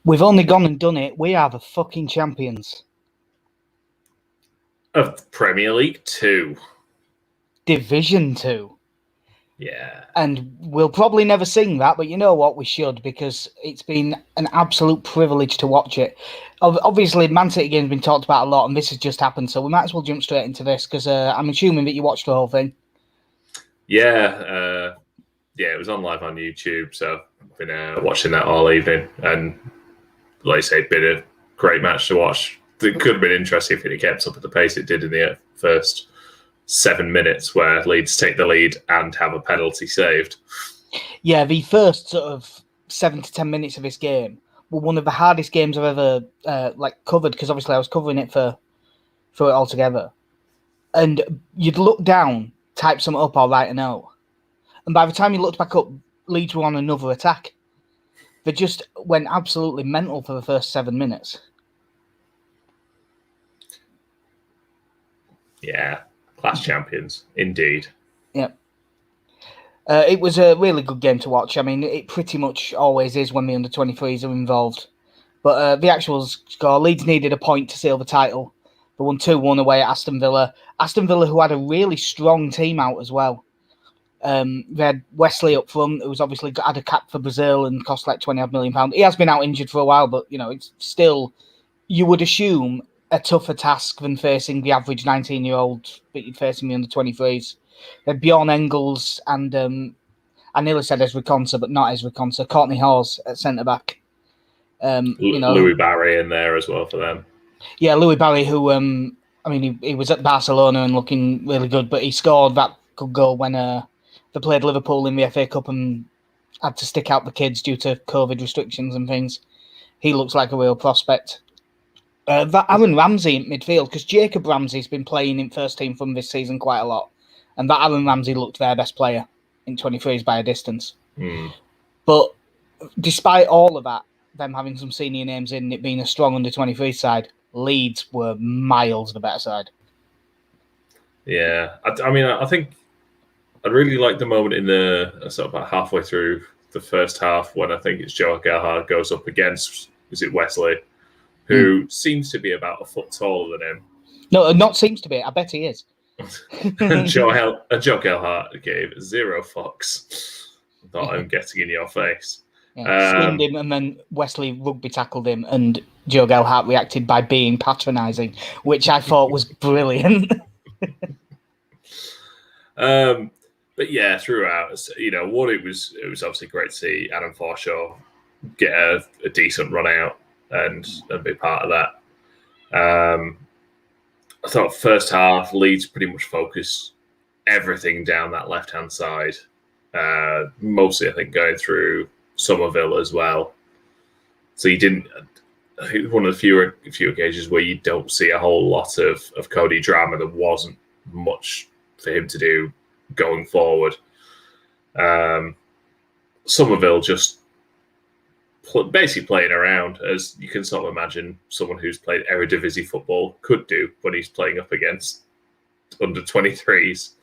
We've only gone and done it. We are the fucking champions. Of Premier League 2. Division 2. Yeah. And we'll probably never sing that, but you know what? We should, because it's been an absolute privilege to watch it. Obviously, Man City game's been talked about a lot, and this has just happened, so we might as well jump straight into this, because I'm assuming that you watched the whole thing. Yeah, it was on live on YouTube, so I've been watching that all evening, and like I say, been a great match to watch. It could have been interesting if it had kept up at the pace it did in the first 7 minutes, where Leeds take the lead and have a penalty saved. Yeah, the first sort of 7 to 10 minutes of this game were one of the hardest games I've ever covered, because obviously I was covering it for it all together. And you'd look down, type something up, or write a note, and by the time you looked back up, Leeds were on another attack. They just went absolutely mental for the first 7 minutes. Yeah, class champions, indeed. Yeah. It was a really good game to watch. I mean, it pretty much always is when the under-23s are involved. But the actual score, Leeds needed a point to seal the title. They won 2-1 away at Aston Villa. Aston Villa, who had a really strong team out as well. They had Wesley up front, who's obviously had a cap for Brazil and cost like £20 million. He has been out injured for a while, but, you know, it's still, you would assume, a tougher task than facing the average 19-year-old that you'd facing the under-23s. They had Bjorn Engels and, I nearly said Ezra Konsa, but not Ezra Konsa, Courtney Hawes at centre-back. Louis Barry in there as well for them. Yeah, Louis Barry, who, he was at Barcelona and looking really good, but he scored that good goal when they played Liverpool in the FA Cup and had to stick out the kids due to COVID restrictions and things. He looks like a real prospect. That Aaron Ramsey in midfield, because Jacob Ramsey's been playing in first team from this season quite a lot, and that Aaron Ramsey looked their best player in 23s by a distance. But despite all of that, them having some senior names in, it being a strong under-23 side, Leeds were miles the better side. Yeah, I think I really like the moment in the sort of about halfway through the first half when I think it's Joe Gelhardt goes up against, is it Wesley, who seems to be about a foot taller than him. No, not seems to be. I bet he is. Joe Gelhardt gave 0 fucks. Thought I'm getting in your face. Yeah, skinned him, and then Wesley rugby tackled him, and Joe Gelhardt reacted by being patronising, which I thought was brilliant. But yeah, throughout, it was obviously great to see Adam Forshaw get a decent run out and be part of that. I thought first half, Leeds pretty much focused everything down that left-hand side. Mostly, I think, going through Somerville as well. So you didn't... One of the few occasions where you don't see a whole lot of Cody Drama. There wasn't much for him to do going forward. Somerville just basically playing around, as you can sort of imagine someone who's played Eredivisie football could do when he's playing up against under-23s.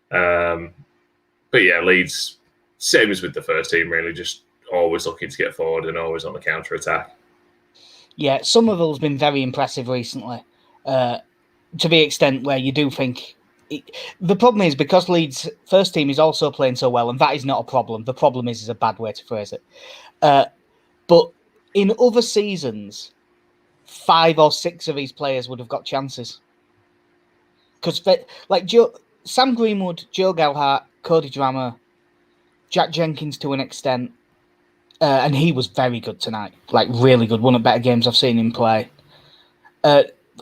But yeah, Leeds, same as with the first team, really, just always looking to get forward and always on the counter-attack. Yeah, Somerville's been very impressive recently, to the extent where you do think... The problem is, because Leeds' first team is also playing so well, and that is not a problem. The problem is a bad way to phrase it. But in other seasons, 5 or 6 of these players would have got chances. Because, Sam Greenwood, Joe Gelhardt, Cody Drammer, Jack Jenkins to an extent, and he was very good tonight. Like, really good. One of the better games I've seen him play.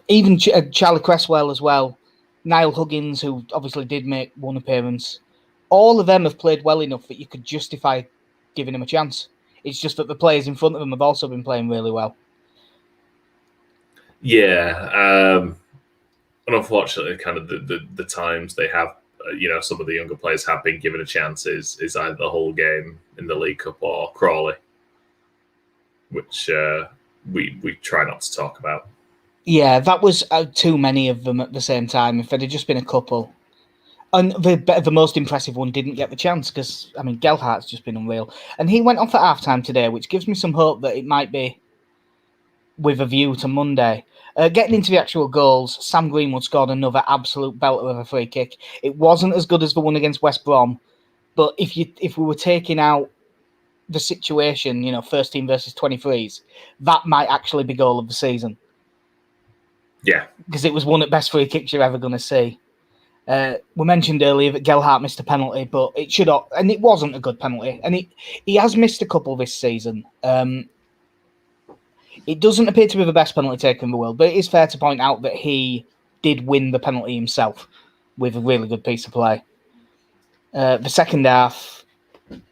Even Charlie Cresswell as well. Niall Huggins, who obviously did make one appearance. All of them have played well enough that you could justify giving him a chance. It's just that the players in front of them have also been playing really well. Yeah. And unfortunately, kind of the times they have, some of the younger players have been given a chance is either the whole game in the League Cup or Crawley, which we try not to talk about. Yeah, that was too many of them at the same time. If there had just been a couple. And the most impressive one didn't get the chance because, I mean, Gelhardt's just been unreal. And he went off at half-time today, which gives me some hope that it might be with a view to Monday. Getting into the actual goals, Sam Greenwood scored another absolute belter of a free kick. It wasn't as good as the one against West Brom, but if we were taking out the situation, first team versus 23s, that might actually be goal of the season. Yeah. Because it was one of the best free kicks you're ever going to see. We mentioned earlier that Gelhardt missed a penalty, but it wasn't a good penalty. And he has missed a couple this season. It doesn't appear to be the best penalty taker in the world, but it is fair to point out that he did win the penalty himself with a really good piece of play. The second half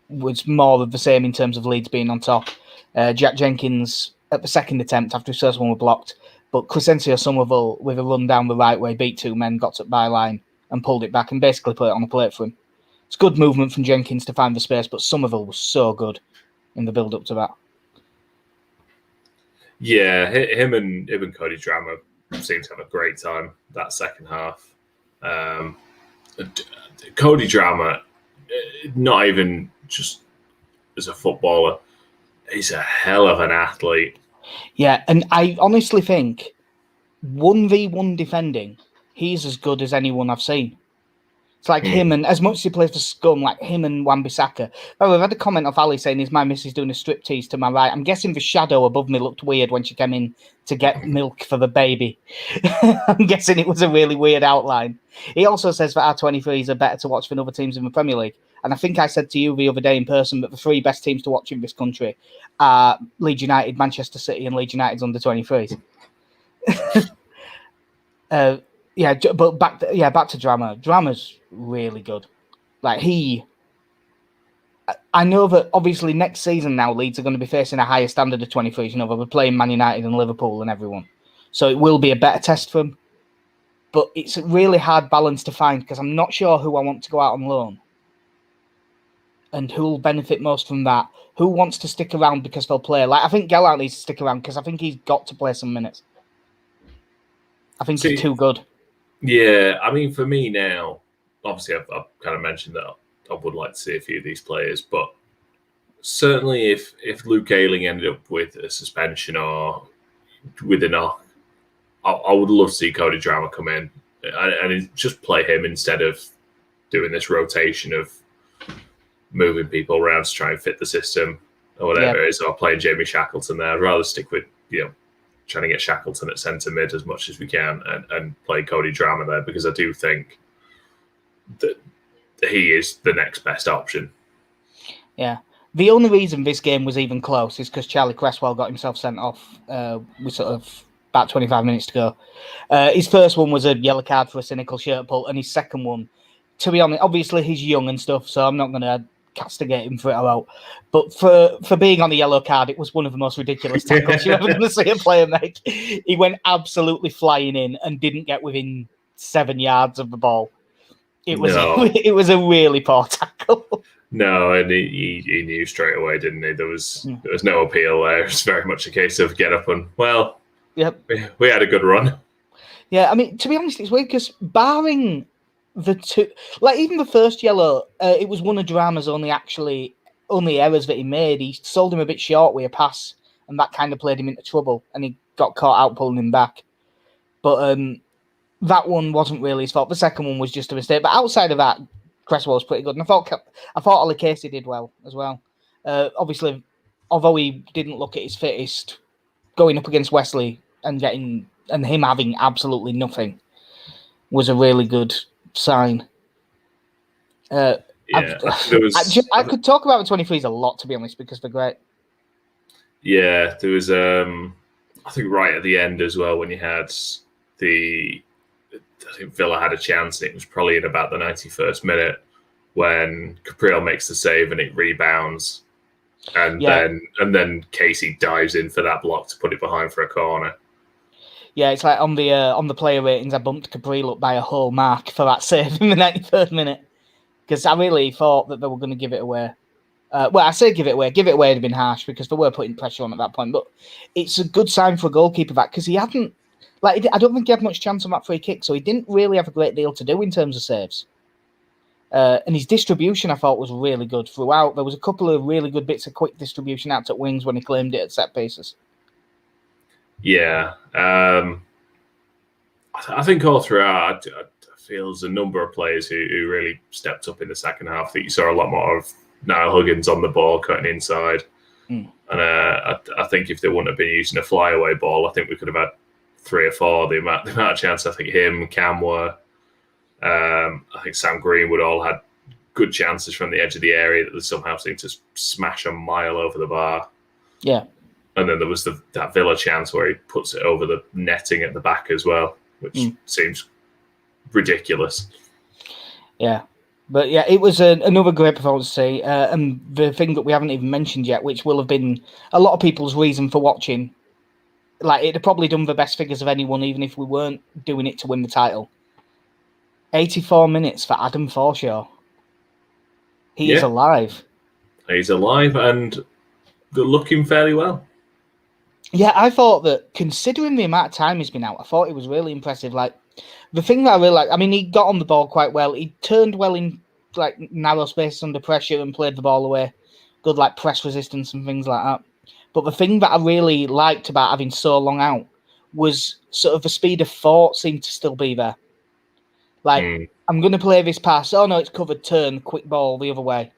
was more of the same in terms of Leeds being on top. Jack Jenkins, at the second attempt, after his first one was blocked, but Crescencio Somerville, with a run down the right way, beat two men, got to the byline and pulled it back and basically put it on a plate for him. It's good movement from Jenkins to find the space, but Somerville was so good in the build-up to that. Yeah, him and Cody Drama seemed to have a great time that second half. Cody Drama, not even just as a footballer, he's a hell of an athlete. Yeah, and I honestly think 1v1 defending, he's as good as anyone I've seen. It's like him, and as much as he plays for Scum, like him and Wan-Bissaka. By the way, I've had a comment off Ali saying, is my missus doing a striptease to my right? I'm guessing the shadow above me looked weird when she came in to get milk for the baby. I'm guessing it was a really weird outline. He also says that our 23s are better to watch than other teams in the Premier League. And I think I said to you the other day in person that the three best teams to watch in this country are Leeds United, Manchester City, and Leeds United's under 23s. Yeah, but back to Drama. Drama's really good. Like I know that obviously next season now Leeds are going to be facing a higher standard of 23s. They'll be playing Man United and Liverpool and everyone, so it will be a better test for them. But it's a really hard balance to find because I'm not sure who I want to go out on loan and who will benefit most from that. Who wants to stick around because they'll play? Like I think Gelhardt needs to stick around because I think he's got to play some minutes. I think he's too good. Yeah, I mean, for me now, obviously I've kind of mentioned that I would like to see a few of these players, but certainly if Luke Ayling ended up with a suspension or with a knock, I would love to see Cody Drama come in and just play him instead of doing this rotation of moving people around to try and fit the system or whatever it is, or playing Jamie Shackleton there. I'd rather stick with, trying to get Shackleton at centre mid as much as we can and play Cody Drama there, because I do think that he is the next best option. Yeah. The only reason this game was even close is because Charlie Cresswell got himself sent off with sort of about 25 minutes to go. His first one was a yellow card for a cynical shirt pull, and his second one, to be honest, obviously he's young and stuff, so I'm not going to castigate him for it out. But for being on the yellow card, it was one of the most ridiculous tackles you're ever going to see a player make. He went absolutely flying in and didn't get within 7 yards of the ball. It was a really poor tackle. No, and he knew straight away, didn't he? There was no appeal there. It was very much a case of get up and, we had a good run. Yeah, I mean, to be honest, it's weird because barring the two, like even the first yellow, it was one of Drama's only errors that he made. He sold him a bit short with a pass, and that kind of played him into trouble, and he got caught out pulling him back. But that one wasn't really his fault. The second one was just a mistake. But outside of that, Cresswell was pretty good, and I thought Ollie Casey did well as well. Obviously, although he didn't look at his fittest, going up against Wesley and him having absolutely nothing was a really good sign. I could talk about the 23s a lot, to be honest, because they're great. Yeah, there was I think right at the end as well, when you had I think Villa had a chance, and it was probably in about the 91st minute when Capriel makes the save and it rebounds, and then Casey dives in for that block to put it behind for a corner. Yeah, it's like on the player ratings, I bumped Capriel up by a whole mark for that save in the 93rd minute, because I really thought that they were going to give it away. I say give it away. Give it away would have been harsh because they were putting pressure on at that point. But it's a good sign for a goalkeeper that, because he hadn't, I don't think he had much chance on that free kick, so he didn't really have a great deal to do in terms of saves. And his distribution, I thought, was really good throughout. There was a couple of really good bits of quick distribution out at wings when he claimed it at set pieces. Yeah. I think all throughout, I feel there's a number of players who really stepped up in the second half. That you saw a lot more of Niall Huggins on the ball, cutting inside. And I think if they wouldn't have been using a flyaway ball, I think we could have had 3 or 4. The amount of chance I think him, Cam were, I think Sam Greenwood all had good chances from the edge of the area that they somehow seemed to smash a mile over the bar. Yeah. And then there was that Villa chance where he puts it over the netting at the back as well, which seems ridiculous. Yeah. But yeah, it was another great performance to see. And the thing that we haven't even mentioned yet, which will have been a lot of people's reason for watching, like it'd have probably done the best figures of anyone, even if we weren't doing it to win the title. 84 minutes for Adam Forshaw. He is alive. He's alive and looking fairly well. Yeah, I thought that considering the amount of time he's been out, I thought it was really impressive. Like, the thing that I really like, I mean, he got on the ball quite well. He turned well in like narrow spaces under pressure and played the ball away. Good like press resistance and things like that. But the thing that I really liked about having so long out was sort of the speed of thought seemed to still be there. Like, I'm going to play this pass. Oh, no, it's covered. Turn, quick ball the other way.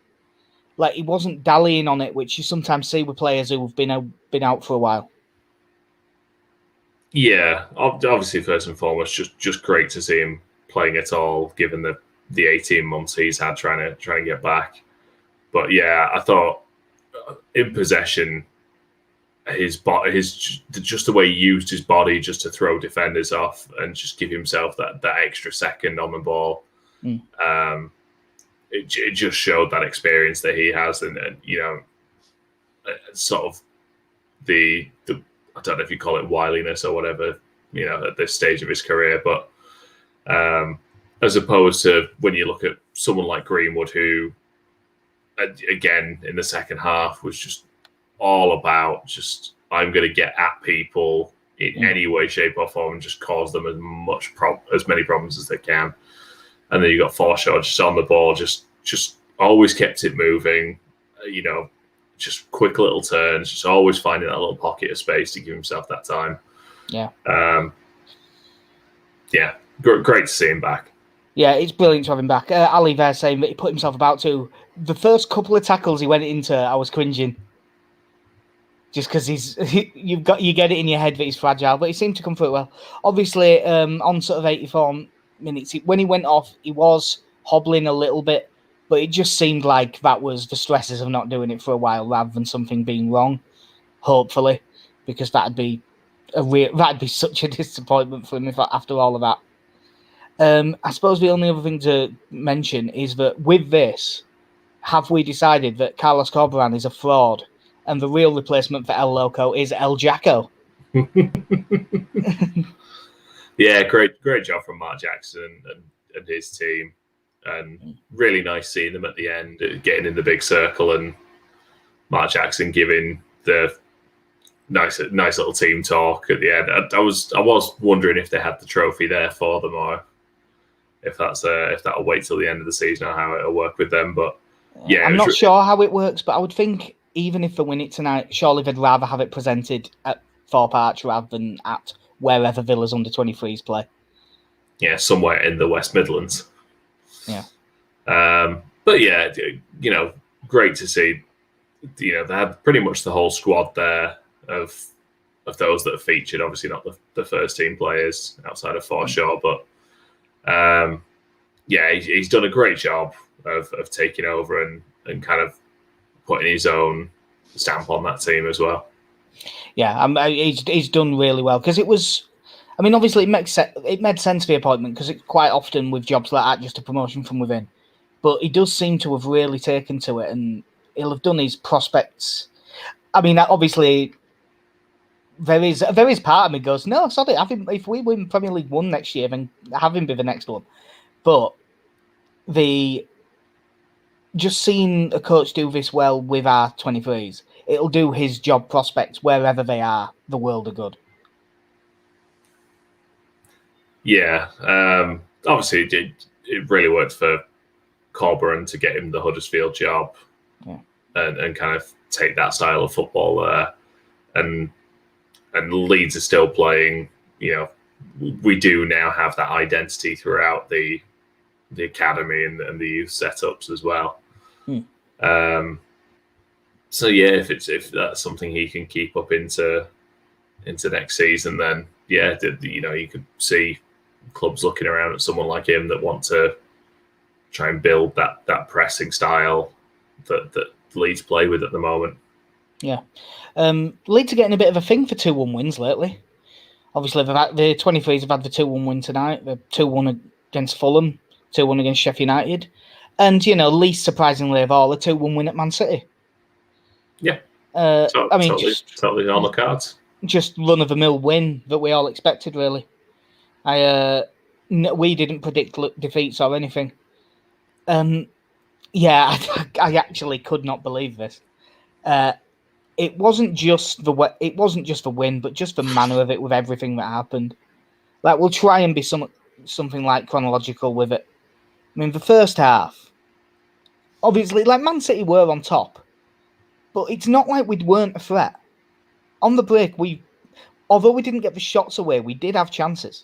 Like, he wasn't dallying on it, which you sometimes see with players who've been out for a while. Yeah, obviously, first and foremost, just great to see him playing at all, given the 18 months he's had trying to get back. But yeah, I thought in possession, just the way he used his body just to throw defenders off and just give himself that extra second on the ball. It just showed that experience that he has, and you know, sort of the I don't know if you call it wiliness or whatever, you know, at this stage of his career, but as opposed to when you look at someone like Greenwood, who again in the second half was just all about just I'm going to get at people in any way, shape, or form and just cause them as many problems as they can. And then you got Forshaw just on the ball, just always kept it moving, you know, just quick little turns, just always finding that little pocket of space to give himself that time. Yeah. Yeah, great to see him back. Yeah, it's brilliant to have him back. Ali there saying that he put himself about to. The first couple of tackles he went into, I was cringing. Just because you get it in your head that he's fragile, but he seemed to come through it well. Obviously, on sort of 84 minutes, when he went off, he was hobbling a little bit, but it just seemed like that was the stresses of not doing it for a while rather than something being wrong, hopefully, because that'd be such a disappointment for him after all of that. I suppose the only other thing to mention is that with this, have we decided that Carlos Corberan is a fraud and the real replacement for El Loco is El Jacko? Yeah, great job from Mark Jackson and his team. And really nice seeing them at the end, getting in the big circle, and Mark Jackson giving the nice little team talk at the end. I was wondering if they had the trophy there for them, or if that'll wait till the end of the season or how it'll work with them. But yeah, I'm not sure how it works, but I would think even if they win it tonight, surely they'd rather have it presented at Thorpe Arch rather than at wherever Villa's under-23s play. Yeah, somewhere in the West Midlands. Yeah. But yeah, you know, great to see. You know, they had pretty much the whole squad there of those that have featured. Obviously, not the first team players outside of Forshaw, but yeah, he's done a great job of taking over and kind of putting his own stamp on that team as well. Yeah, he's done really well because it was. I mean, obviously, it made sense the appointment because it's quite often with jobs like that just a promotion from within. But he does seem to have really taken to it, and he'll have done his prospects. I mean, obviously, there is part of me goes, no, sorry, if we win Premier League 1 next year, then have him be the next one. But just seeing a coach do this well with our 23s, it'll do his job prospects wherever they are the world of good. Yeah, obviously it really worked for Corberan to get him the Huddersfield job, and kind of take that style of football there. And Leeds are still playing. We do now have that identity throughout the academy and the youth setups as well. So yeah, if that's something he can keep up into next season, then yeah, you could see clubs looking around at someone like him that want to try and build that pressing style that Leeds play with at the moment. Yeah. Leeds are getting a bit of a thing for 2-1 wins lately. Obviously, the 23s have had the 2-1 win tonight. The 2-1 against Fulham, 2-1 against Sheffield United. And, least surprisingly of all, a 2-1 win at Man City. Yeah. Totally on the cards. Just run-of-the-mill win that we all expected, really. We didn't predict defeats or anything. Yeah, I actually could not believe this. It wasn't just the win, but just the manner of it with everything that happened. Like, we'll try and be something like chronological with it. I mean, the first half, obviously, like, Man City were on top, but it's not like we weren't a threat. On the break, although we didn't get the shots away, we did have chances.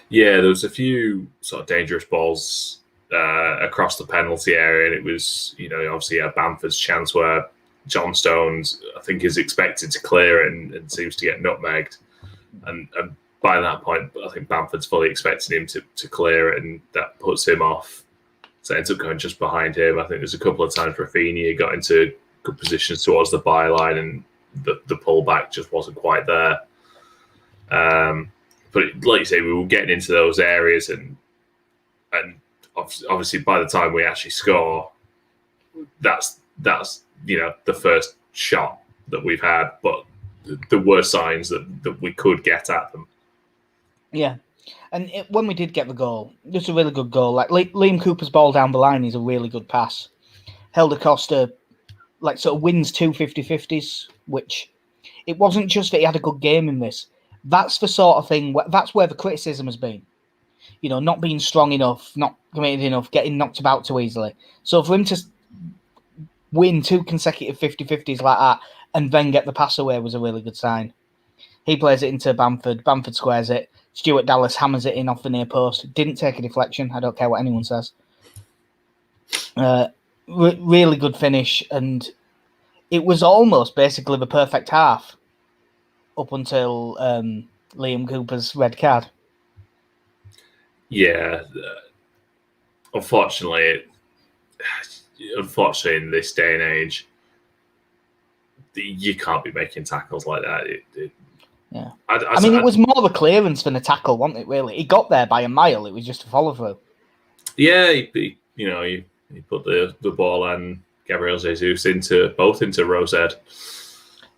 Yeah, there was a few sort of dangerous balls across the penalty area, and it was, obviously Bamford's chance where John Stones, I think, is expected to clear it and seems to get nutmegged. And by that point, I think Bamford's fully expecting him to clear it, and that puts him off. So it ends up going just behind him. I think there's a couple of times Rafinha got into good positions towards the byline, and the pullback just wasn't quite there. But like you say, we were getting into those areas, and obviously by the time we actually score, that's the first shot that we've had. But there were signs that we could get at them. Yeah. And when we did get the goal, it was a really good goal. Like, Liam Cooper's ball down the line is a really good pass. Helder Costa, like, sort of wins 2 50-50s, which it wasn't just that he had a good game in this. That's the sort of thing, that's where the criticism has been. Not being strong enough, not committed enough, getting knocked about too easily. So for him to win 2 consecutive 50-50s like that and then get the pass away was a really good sign. He plays it into Bamford. Bamford squares it. Stuart Dallas hammers it in off the near post. Didn't take a deflection. I don't care what anyone says. Really good finish, and it was almost basically the perfect half up until Liam Cooper's red card. Yeah. Unfortunately, in this day and age, you can't be making tackles like that. Yeah. I mean, it was more of a clearance than a tackle, wasn't it, really? He got there by a mile. It was just a follow-through. Yeah, he put the ball and Gabriel Jesus both into Rosehead.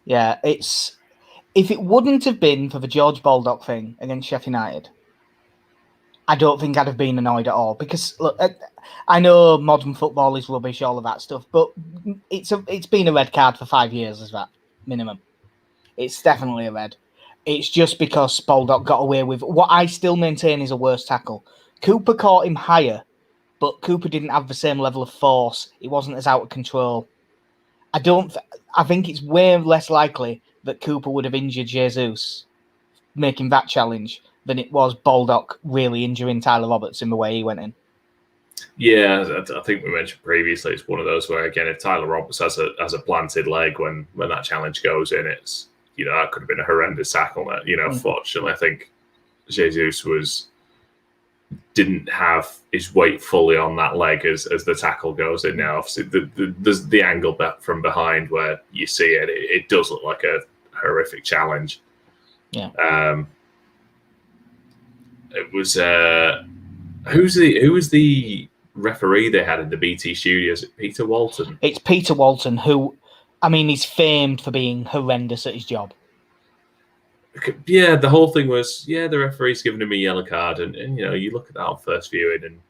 Yeah, if it wouldn't have been for the George Baldock thing against Sheffield United, I don't think I'd have been annoyed at all. Because, look, I know modern football is rubbish, all of that stuff, but it's been a red card for 5 years, is that minimum? It's definitely a red. It's just because Baldock got away with what I still maintain is a worse tackle. Cooper caught him higher, but Cooper didn't have the same level of force. He wasn't as out of control. I think it's way less likely that Cooper would have injured Jesus making that challenge than it was Baldock really injuring Tyler Roberts in the way he went in. Yeah, I think we mentioned previously, it's one of those where, again, if Tyler Roberts has a planted leg when that challenge goes in, it's, that could have been a horrendous tackle. Fortunately, I think Jesus didn't have his weight fully on that leg as the tackle goes in. Now, obviously, there's the angle back from behind where you see it. It does look like a horrific challenge. Yeah. It was who was the referee they had in the BT studios? Peter Walton. It's Peter Walton, who, I mean, he's famed for being horrendous at his job. Yeah, the whole thing was, the referee's giving him a yellow card, and you look at that on first viewing, and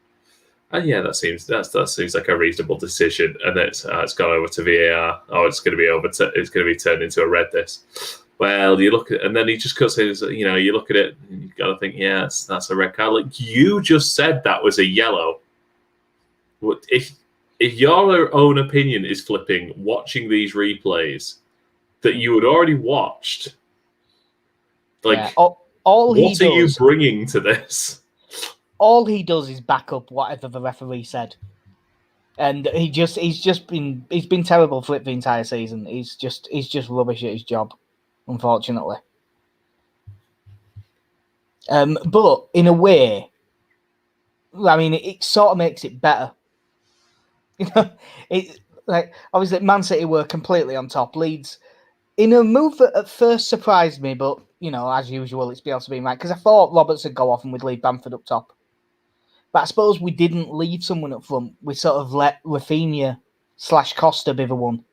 that seems like a reasonable decision, and it's gone over to VAR. Oh, it's going to be turned into a red. This. Well, you look at, and then he just cuts in. You look at it, and you got to think, that's a red card. Like, you just said that was a yellow. if your own opinion is flipping watching these replays that you had already watched, like, all he what are you does, bringing to this? all he does is back up whatever the referee said, and he's been terrible for it the entire season. He's just rubbish at his job, unfortunately. But in a way, I mean, it sort of makes it better. You know, it like obviously Man City were completely on top. Leeds, in a move that at first surprised me, but you know, as usual, it's Bielsa being right, because I thought Roberts would go off and we'd leave Bamford up top. But I suppose we didn't leave someone up front. We sort of let Rafinha/Costa be the one,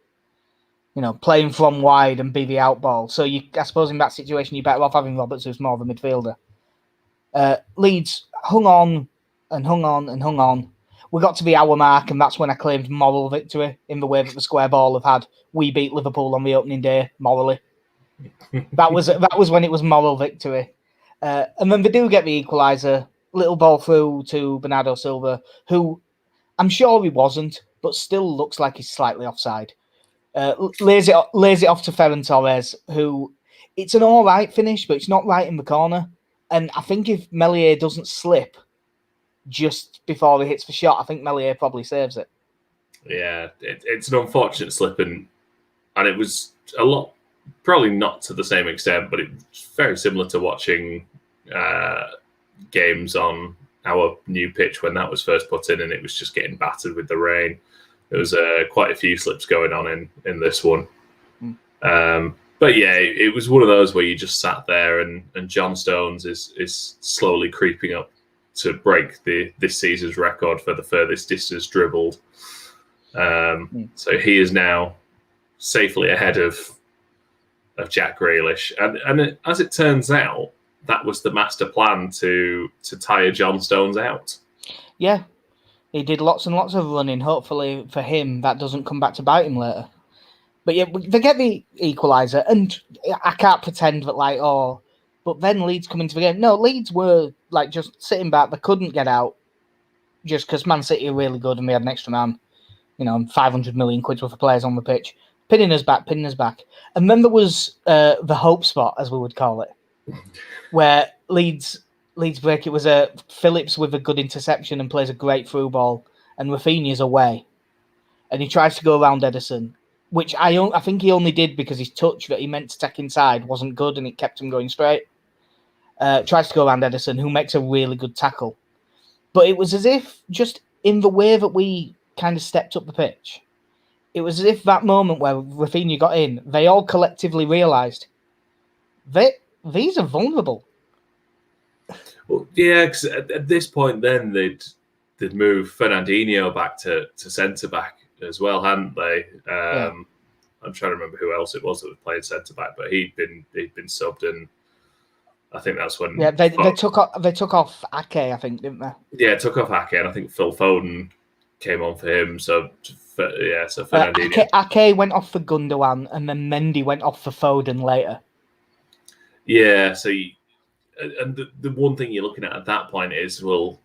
you know, playing from wide and be the out ball. So I suppose in that situation, you're better off having Roberts, who's more of a midfielder. Leeds hung on and hung on and hung on. We got to the hour mark, and that's when I claimed moral victory in the way that the square ball have had. We beat Liverpool on the opening day morally. That was when it was moral victory. And then they do get the equaliser. Little ball through to Bernardo Silva, who I'm sure he wasn't, but still looks like he's slightly offside. Lays it off to Ferran Torres, who it's an all right finish, but it's not right in the corner. And I think if Meslier doesn't slip just before he hits the shot, I think Meslier probably saves it. Yeah, it's an unfortunate slip, and it was a lot, probably not to the same extent, but it's very similar to watching games on our new pitch when that was first put in, and it was just getting battered with the rain. There was quite a few slips going on in this one. But yeah, it was one of those where you just sat there, and John Stones is slowly creeping up to break this season's record for the furthest distance dribbled. So he is now safely ahead of Jack Grealish, and as it turns out, that was the master plan to tire John Stones out. Yeah, he did lots and lots of running. Hopefully for him, that doesn't come back to bite him later. But yeah, they get the equaliser, and I can't pretend that but then Leeds come into the game. No, Leeds were just sitting back. They couldn't get out just because Man City are really good and we had an extra man, 500 million quid worth of players on the pitch, pinning us back. And then there was the hope spot, as we would call it, where Leeds break. It was Phillips with a good interception and plays a great through ball, and Rafinha's away, and he tries to go around Ederson, which I think he only did because his touch that he meant to take inside wasn't good and it kept him going straight. Tries to go around Ederson, who makes a really good tackle. But it was as if, just in the way that we kind of stepped up the pitch, it was as if that moment where Rafinha got in, they all collectively realised these are vulnerable. Well, yeah, because at this point then they'd moved Fernandinho back to centre-back as well, hadn't they? I'm trying to remember who else it was that was playing centre-back, but he'd been subbed in. I think that's when they took off Ake, I think, didn't they? Yeah, took off Ake, and I think Phil Foden came on for him. So Fernandinho. Ake went off for Gundogan, and then Mendy went off for Foden later. Yeah, so the one thing you're looking at that point is, well,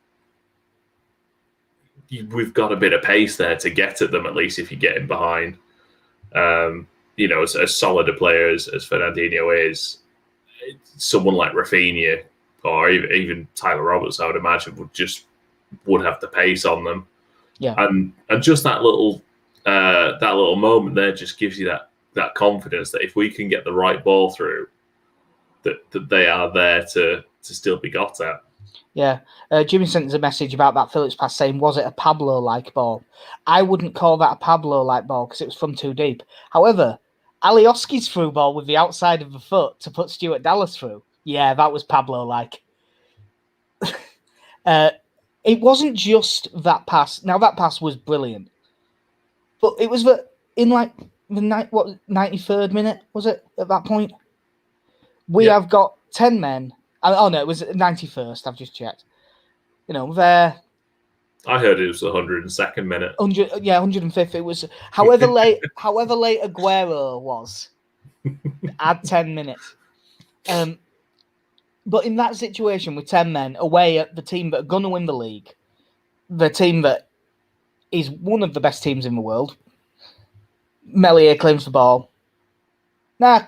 we've got a bit of pace there to get at them, at least if you're getting behind. As solid a player as Fernandinho is, someone like Rafinha or even Tyler Roberts, I would imagine, would have the pace on them. Yeah, and just that little moment there just gives you that confidence that if we can get the right ball through, that they are there to still be got at. Yeah, Jimmy sent us a message about that Phillips pass saying, was it a Pablo-like ball? I wouldn't call that a Pablo-like ball because it was from too deep. However, Alioski's through ball with the outside of the foot to put Stuart Dallas through. Yeah, that was Pablo-like. It wasn't just that pass. Now, that pass was brilliant. But it was in the 93rd minute, was it, at that point? We have got 10 men. Oh, no, it was 91st. I've just checked. There. I heard it was the 102nd minute. 105th. It was however late Aguero was. Add 10 minutes. But in that situation with 10 men away at the team that are going to win the league, the team that is one of the best teams in the world. Meslier claims the ball.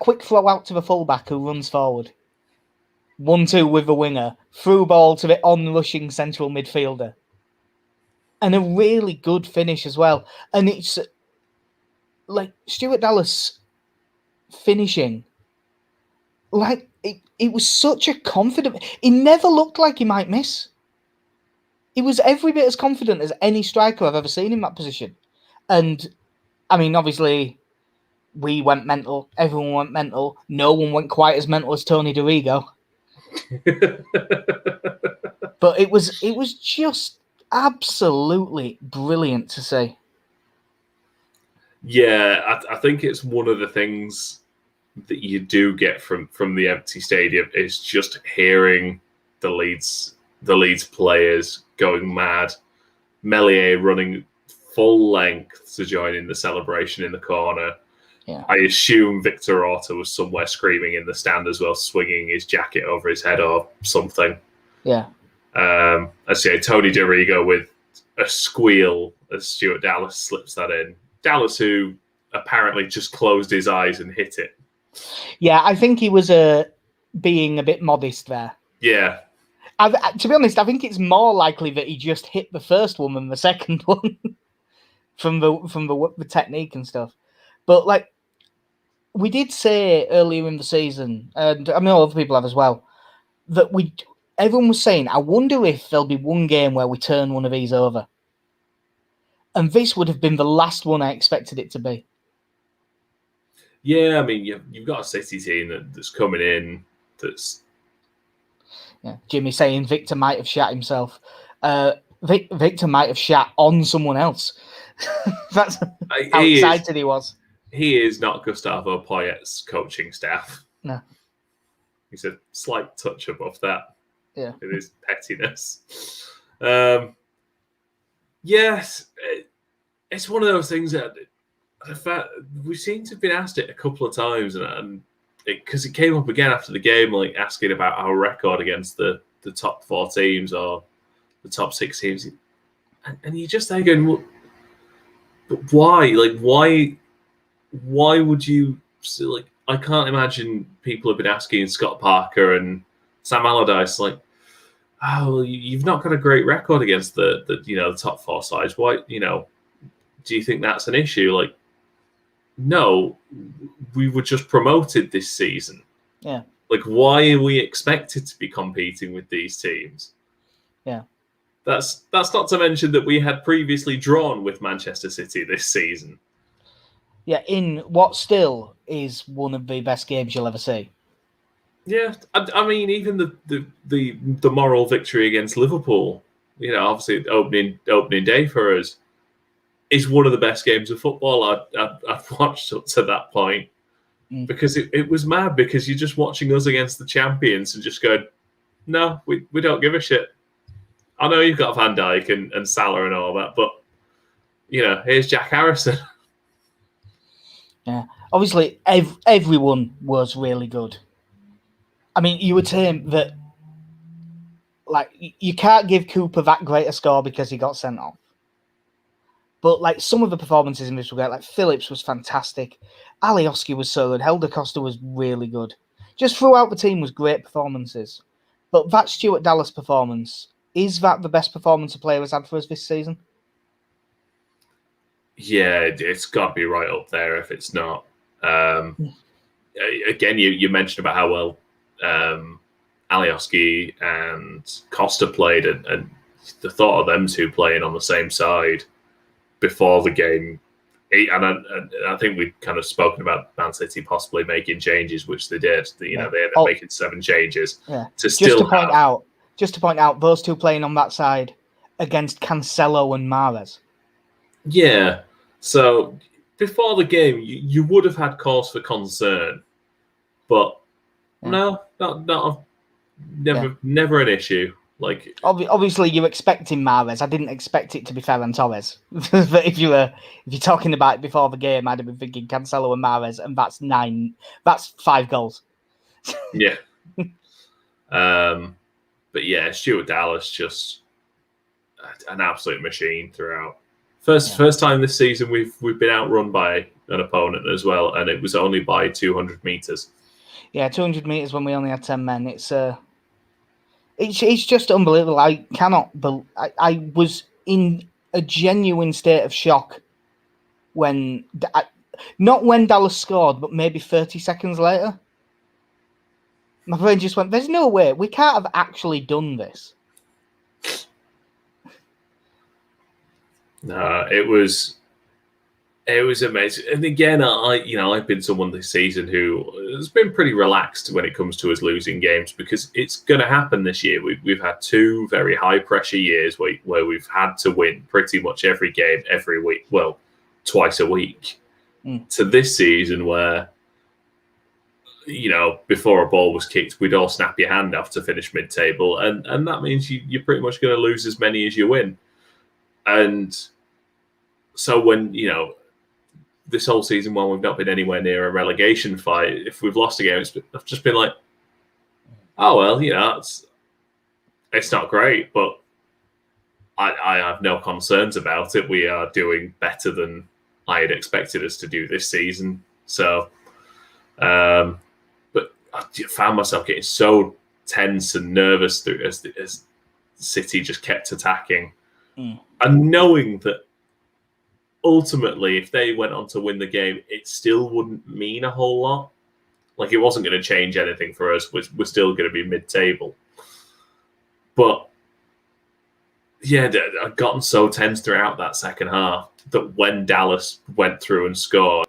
Quick flow out to the fullback who runs forward. 1-2 with the winger. Through ball to the on-rushing central midfielder. And a really good finish as well. And it's like Stuart Dallas finishing. Like, it was such a confident... He never looked like he might miss. He was every bit as confident as any striker I've ever seen in that position. And, I mean, obviously, we went mental. Everyone went mental. No one went quite as mental as Tony DeRigo. But it was just absolutely brilliant to see. Yeah, I think it's one of the things that you do get from the empty stadium is just hearing the Leeds players going mad. Meslier running full length to join in the celebration in the corner. Yeah. I assume Victor Orta was somewhere screaming in the stand as well, swinging his jacket over his head or something. Yeah. I say Tony DeRigo with a squeal as Stuart Dallas slips that in. Dallas, who apparently just closed his eyes and hit it. Yeah, I think he was being a bit modest there. Yeah. To be honest, I think it's more likely that he just hit the first one than the second one from the technique and stuff. But like we did say earlier in the season, and I mean other people have as well, that everyone was saying, I wonder if there'll be one game where we turn one of these over. And this would have been the last one I expected it to be. Yeah, I mean, you've got a City team that's coming in that's... Yeah, Jimmy saying Victor might have shat himself. Victor might have shat on someone else. That's how excited he was. He is not Gustavo Poyet's coaching staff. No. He's a slight touch above that. Yeah. It is pettiness. Yes, it's one of those things that we seem to have been asked it a couple of times, and because it came up again after the game, like asking about our record against the top 4 teams or the top 6 teams, and you're just there going, well, but why? Like, why would you? Like, I can't imagine people have been asking Scott Parker and Sam Allardyce, like, oh, you've not got a great record against the top 4 sides. Why, do you think that's an issue? Like, no, we were just promoted this season. Yeah. Like, why are we expected to be competing with these teams? Yeah. That's not to mention that we had previously drawn with Manchester City this season. Yeah, in what still is one of the best games you'll ever see. Yeah, I mean, even the moral victory against Liverpool, obviously opening day for us, is one of the best games of football I've watched up to that point. Because it was mad, because you're just watching us against the champions and just going, no, we don't give a shit. I know you've got Van Dijk and Salah and all that, but, here's Jack Harrison. Yeah, obviously everyone was really good. I mean, you would say that, like, you can't give Cooper that great a score because he got sent off. But, like, some of the performances in this were great. Like, Phillips was fantastic. Alioski was so good. Helder Costa was really good. Just throughout the team was great performances. But that Stuart Dallas performance, is that the best performance a player has had for us this season? Yeah, it's got to be right up there if it's not. Again, you mentioned about how well Alioski and Costa played, and the thought of them two playing on the same side before the game, and I think we've kind of spoken about Man City possibly making changes, which they did. They ended up making 7 changes. Yeah. Just to point out, those two playing on that side against Cancelo and Mahrez. Yeah. So before the game, you would have had cause for concern, but no, never an issue. Like, obviously, you're expecting Mahrez. I didn't expect it to be Ferran Torres. But if you're talking about it before the game, I'd have been thinking Cancelo and Mahrez, and that's 5 goals. Yeah. But yeah, Stuart Dallas just an absolute machine throughout. First time this season we've been outrun by an opponent as well, and it was only by 200 meters. Yeah, 200 meters when we only had 10 men. It's just unbelievable. I cannot believe. I was in a genuine state of shock when, not when Dallas scored, but maybe 30 seconds later. My brain just went, "There's no way we can't have actually done this." No, it was amazing. And again, I've been someone this season who has been pretty relaxed when it comes to us losing games, because it's going to happen this year. We've had 2 very high pressure years where we've had to win pretty much every game every week. Well, twice a week. To this season where, before a ball was kicked, we'd all snap your hand off to finish mid-table, and that means you're pretty much going to lose as many as you win. And so when, this whole season, while we've not been anywhere near a relegation fight, if we've lost a game, I've just been like, oh, well, it's not great, but I have no concerns about it. We are doing better than I had expected us to do this season. So, but I found myself getting so tense and nervous as City just kept attacking. And knowing that ultimately, if they went on to win the game, it still wouldn't mean a whole lot. Like, it wasn't going to change anything for us. We're still going to be mid-table. But, yeah, I'd gotten so tense throughout that second half that when Dallas went through and scored,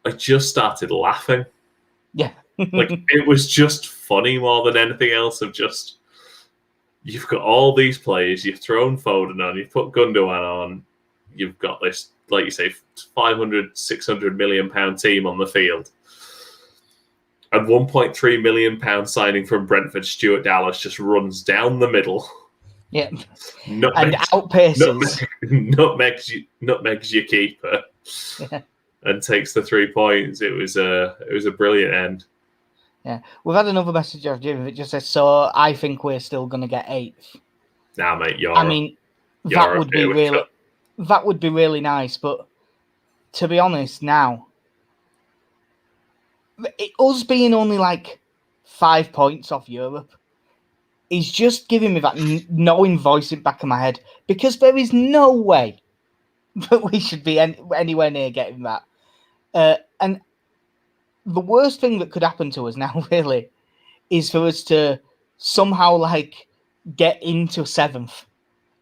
I just started laughing. Yeah. Like, it was just funny more than anything else of just, you've got all these players, you've thrown Foden on, you've put Gundogan on, you've got this, like you say, 500, 600 million pound team on the field. And 1.3 million pound signing from Brentford, Stuart Dallas, just runs down the middle. Yeah. And outpaces. Nutmegs your keeper. Yeah. And takes the 3 points. It was a brilliant end. Yeah. We've had another message of Jim that just says, so I think we're still going to get 8th. Nah, mate, that would be really nice, but to be honest, now, us being only like 5 points off Europe is just giving me that knowing voice in the back of my head, because there is no way that we should be anywhere near getting that. And the worst thing that could happen to us now, really, is for us to somehow get into 7th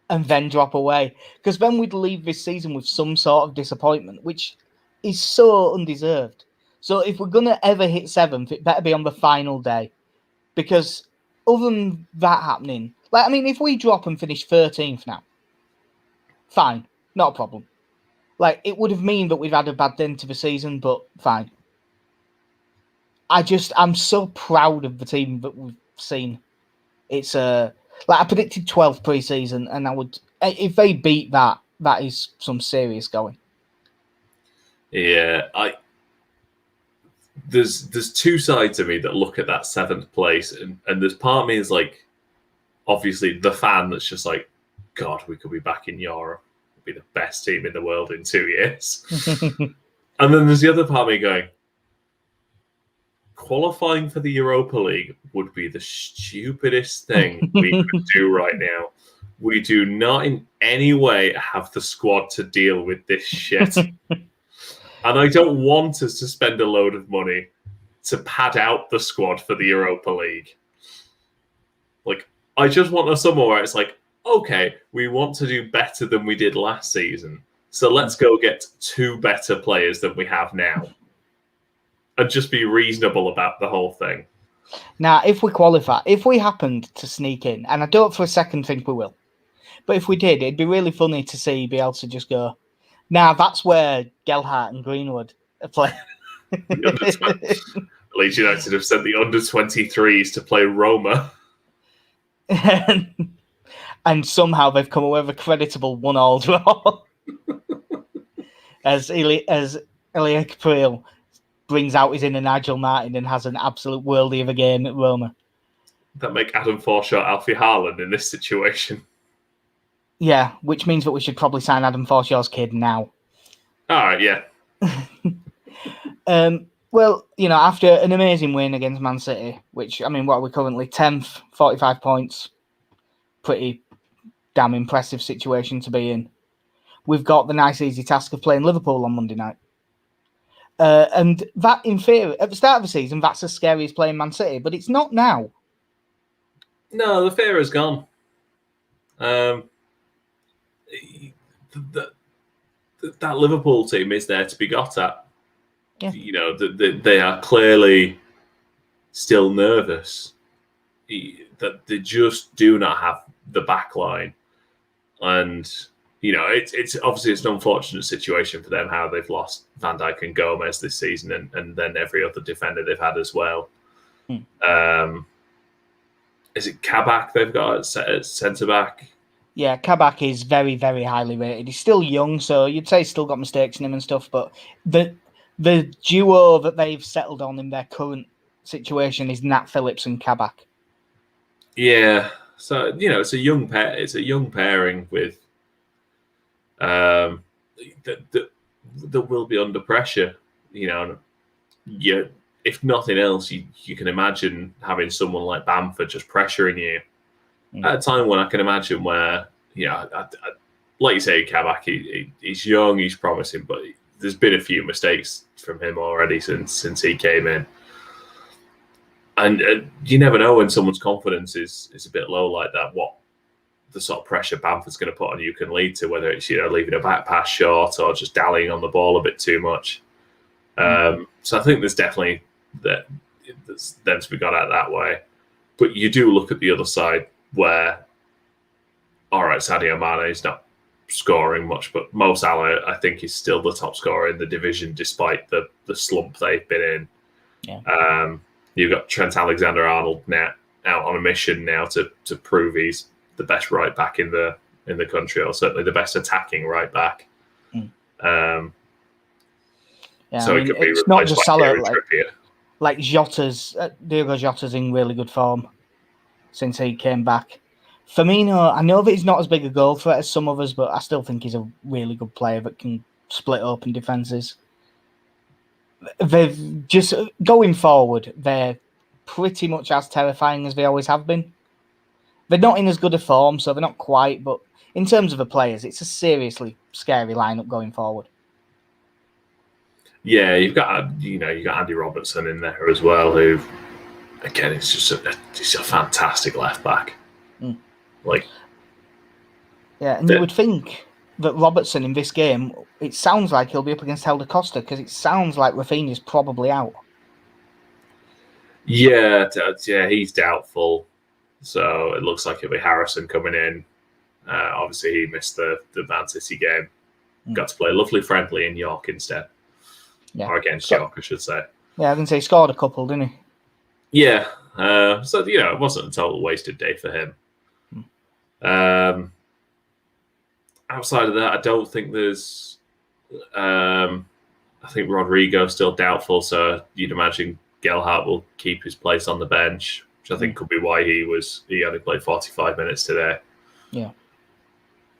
and then drop away. Because then we'd leave this season with some sort of disappointment, which is so undeserved. So if we're going to ever hit 7th, it better be on the final day. Because other than that happening, if we drop and finish 13th now, fine, not a problem. It would have mean that we've had a bad end to the season, but fine. I'm so proud of the team that we've seen. It's I predicted 12th pre-season, and if they beat that, that is some serious going. Yeah, there's 2 sides of me that look at that 7th place, and there's part of me is like, obviously the fan that's just like, God, we could be back in Europe, we'd be the best team in the world in 2 years. And then there's the other part of me going, qualifying for the Europa League would be the stupidest thing we could do right now. We do not in any way have the squad to deal with this shit. And I don't want us to spend a load of money to pad out the squad for the Europa League. I just want a summer where it's like, okay, we want to do better than we did last season. So let's go get 2 better players than we have now. And just be reasonable about the whole thing. Now, if we qualify, if we happened to sneak in, and I don't for a second think we will, but if we did, it'd be really funny to see Bielsa just go, now that's where Gelhardt and Greenwood are playing. Leeds United have sent the under-23s to play Roma. And somehow they've come away with a creditable 1-1 draw. as Elia Capriel brings out his inner Nigel Martin and has an absolute worldie of a game at Roma. That make Adam Forshaw Alfie Haaland in this situation. Yeah, which means that we should probably sign Adam Forshaw's kid now. All right, yeah. Well, after an amazing win against Man City, which, I mean, what are we currently? 10th, 45 points. Pretty damn impressive situation to be in. We've got the nice, easy task of playing Liverpool on Monday night. And that, in theory, at the start of the season, that's as scary as playing Man City, but it's not now. No, the fear is gone. That Liverpool team is there to be got at. Yeah. They are clearly still nervous. That they just do not have the back line. And, it's obviously an unfortunate situation for them how they've lost Van Dijk and Gomez this season and then every other defender they've had as well. Is it Kabak they've got at centre-back? Yeah, Kabak is very, very highly rated. He's still young, so you'd say he's still got mistakes in him and stuff, but the duo that they've settled on in their current situation is Nat Phillips and Kabak. Yeah, so it's a young pair. It's a young pairing with that will be under pressure. If nothing else, you can imagine having someone like Bamford just pressuring you at a time when I can imagine where like you say, Kabak, he's young, he's promising, but there's been a few mistakes from him already since he came in. And you never know when someone's confidence is a bit low like that, what the sort of pressure Bamford's going to put on you can lead to, whether it's leaving a back pass short or just dallying on the ball a bit too much. So I think there's definitely there's them to be got at that way. But you do look at the other side where, all right, Sadio Mane is not scoring much, but Mo Salah, I think, is still the top scorer in the division despite the slump they've been in. Yeah. You've got Trent Alexander-Arnold now out on a mission now to prove he's the best right back in the country, or certainly the best attacking right back. Yeah, so it could be it's not just Salah. Trippier. Like Jota's, Diogo Jota's in really good form since he came back. Firmino, I know that he's not as big a goal threat as some others, but I still think he's a really good player that can split open defences. They've just, going forward, they're pretty much as terrifying as they always have been. They're not in as good a form, so they're not quite, but in terms of the players, it's a seriously scary lineup going forward. Yeah, you've got Andy Robertson in there as well, who again is just he's a fantastic left back. And you would think that Robertson in this game, it sounds like he'll be up against Helder Costa because it sounds like Rafinha's probably out. Yeah, he's doubtful. So it looks like it'll be Harrison coming in. Obviously, he missed the Man City game. Got to play a lovely friendly in York instead. Yeah. Or against York, I should say. Yeah, I can say he scored a couple, didn't he? Yeah. So, it wasn't a total wasted day for him. Outside of that, I don't think there's... I think Rodrigo's still doubtful, so you'd imagine Gelhardt will keep his place on the bench, which I think could be why he only played 45 minutes today. Yeah.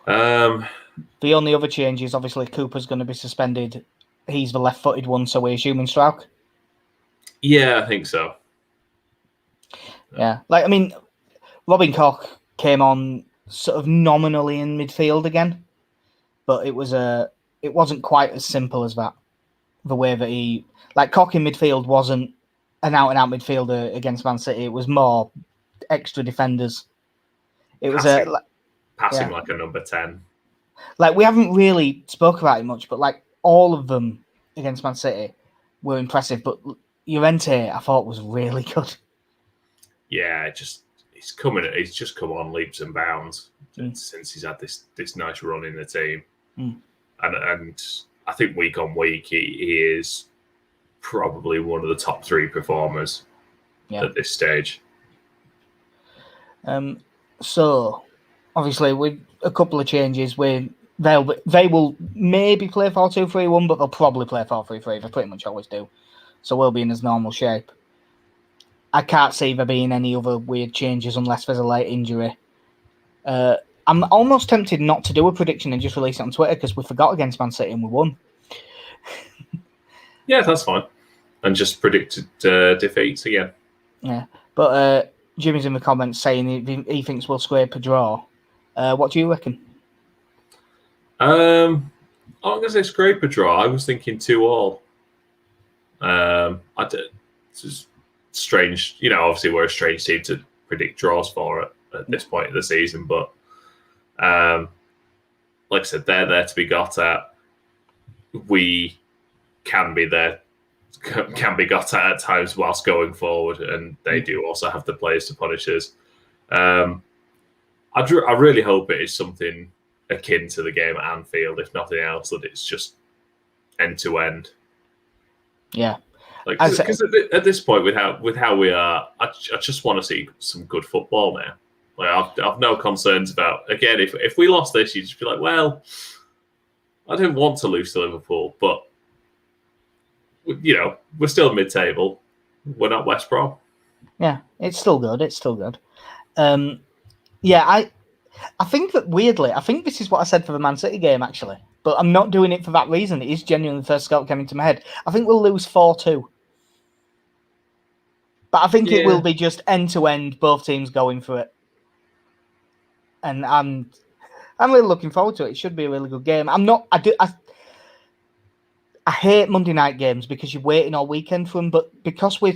The only other change is obviously Cooper's going to be suspended. He's the left-footed one, so we're assuming Strauch. Yeah, I think so. Yeah. Robin Koch came on sort of nominally in midfield again, but it wasn't quite as simple as that. The way that he... Koch in midfield wasn't an out-and-out midfielder against Man City. It was more extra defenders. It was passing like a number 10. We haven't really spoke about it much, but all of them against Man City were impressive. But Llorente, I thought, was really good. Yeah, he's just come on leaps and bounds since he's had this nice run in the team, and I think week on week he is probably one of the top 3 performers at this stage. So obviously with a couple of changes, they will maybe play 4-2-3-1, but they'll probably play 4-3-3. They pretty much always do. So we'll be in his normal shape. I can't see there being any other weird changes unless there's a late injury. I'm almost tempted not to do a prediction and just release it on Twitter because we forgot against Man City and we won. Yeah, that's fine. And just predicted defeats again. Yeah, but Jimmy's in the comments saying he thinks we'll scrape a draw. What do you reckon? I'm going to say scrape a draw. I was thinking 2-2. It's just strange. Obviously we're a strange team to predict draws for at this point of the season, but like I said, they're there to be got at. We can be got at times whilst going forward, and they do also have the players to punish us. I really hope it is something akin to the game at Anfield, if nothing else, that it's just end to end. Yeah, because at this point, with how we are, I just want to see some good football now. I've no concerns about, again, if we lost this, you'd just be like, well, I didn't want to lose to Liverpool, but we're still mid-table. We're not West Brom. Yeah, it's still good. Yeah, I think that weirdly, I think this is what I said for the Man City game actually, but I'm not doing it for that reason. It is genuinely the first scout coming to my head. I think we'll lose 4-2. But I think it will be just end to end, both teams going for it. And I'm really looking forward to it. It should be a really good game. I hate Monday night games because you're waiting all weekend for them, but because we're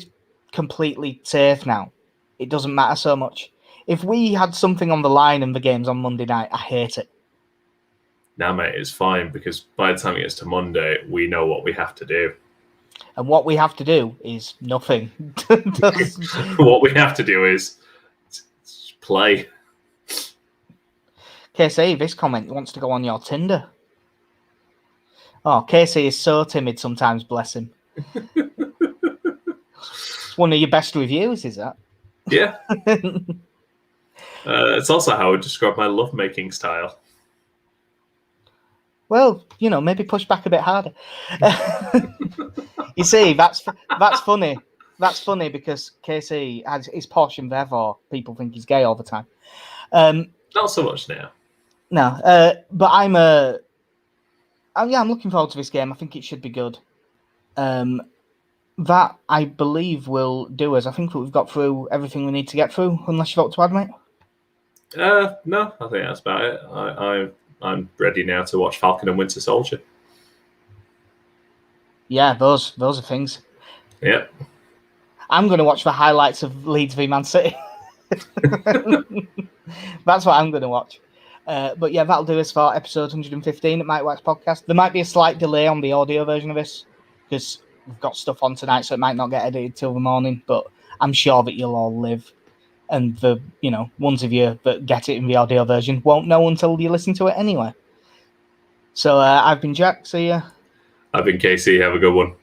completely safe now, it doesn't matter so much. If we had something on the line in the games on Monday night, I hate it. Nah, mate, it's fine because by the time it gets to Monday, we know what we have to do. And what we have to do is nothing. What we have to do is play. KC, this comment wants to go on your Tinder. Oh, KC is so timid sometimes, bless him. It's one of your best reviews, is that? Yeah. It's also how I would describe my lovemaking style. Well, maybe push back a bit harder. You see, that's funny. That's funny because KC is posh and therefore people think he's gay all the time. Not so much now. No, but I'm looking forward to this game. I think it should be good. That I believe will do us. I think we've got through everything we need to get through, unless you've got to add, mate. No, I think that's about it. I'm ready now to watch Falcon and Winter Soldier. Yeah, those are things. Yep. I'm going to watch the highlights of Leeds v Man City. That's what I'm going to watch. But yeah, that'll do us for episode 115 at Mike Wax Podcast. There might be a slight delay on the audio version of this because we've got stuff on tonight, so it might not get edited till the morning. But I'm sure that you'll all live, and the ones of you that get it in the audio version won't know until you listen to it anyway. So I've been Jack. See ya. I've been Casey. Have a good one.